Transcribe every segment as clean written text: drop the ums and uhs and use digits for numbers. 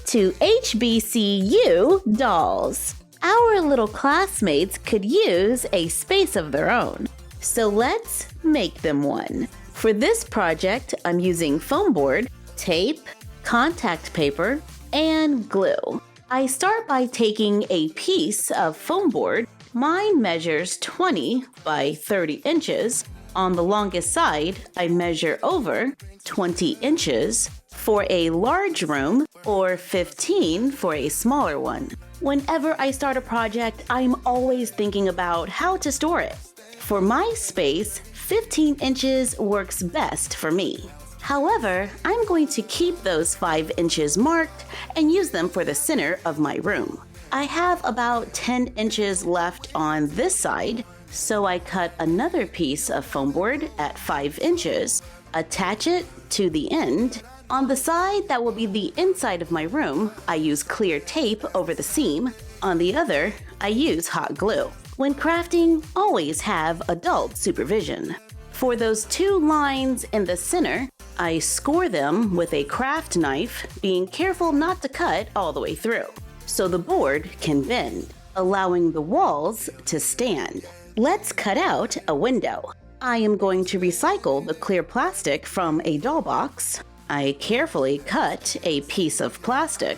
to HBCU dolls. Our little classmates could use a space of their own, so let's make them one. For this project, I'm using foam board, tape, contact paper, and glue. I start by taking a piece of foam board. Mine measures 20 by 30 inches. On the longest side, I measure over 20 inches for a large room or 15 for a smaller one. Whenever I start a project, I'm always thinking about how to store it. For my space, 15 inches works best for me. However, I'm going to keep those 5 inches marked and use them for the center of my room. I have about 10 inches left on this side, so I cut another piece of foam board at 5 inches, attach it to the end. On the side that will be the inside of my room, I use clear tape over the seam. On the other, I use hot glue. When crafting, always have adult supervision. For those 2 lines in the center, I score them with a craft knife, being careful not to cut all the way through, so the board can bend, allowing the walls to stand. Let's cut out a window. I am going to recycle the clear plastic from a doll box. I carefully cut a piece of plastic,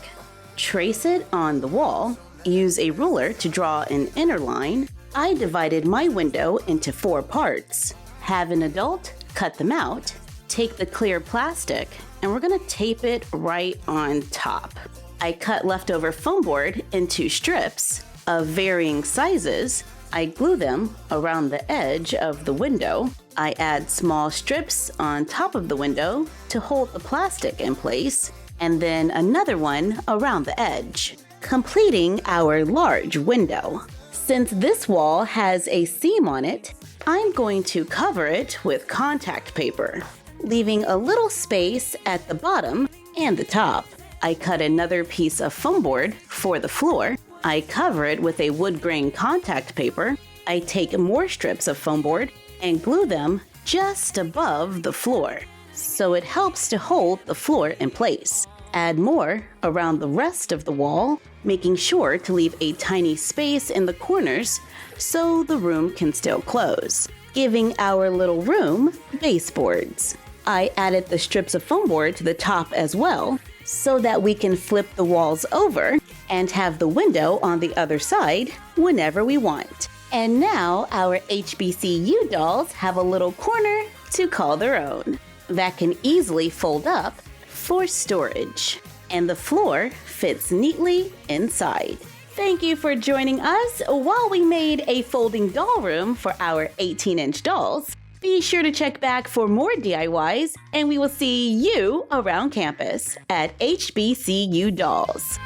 trace it on the wall, use a ruler to draw an inner line. I divided my window into 4 parts. Have an adult cut them out, take the clear plastic, and we're gonna tape it right on top. I cut leftover foam board into strips of varying sizes. I glue them around the edge of the window. I add small strips on top of the window to hold the plastic in place, and then another one around the edge, completing our large window. Since this wall has a seam on it, I'm going to cover it with contact paper, leaving a little space at the bottom and the top. I cut another piece of foam board for the floor. I cover it with a wood grain contact paper. I take more strips of foam board and glue them just above the floor, so it helps to hold the floor in place. Add more around the rest of the wall, making sure to leave a tiny space in the corners so the room can still close, giving our little room baseboards. I added the strips of foam board to the top as well, so that we can flip the walls over and have the window on the other side whenever we want. And now our HBCU dolls have a little corner to call their own that can easily fold up for storage, and the floor fits neatly inside. Thank you for joining us while we made a folding doll room for our 18-inch dolls. Be sure to check back for more DIYs, and we will see you around campus at HBCU Dolls.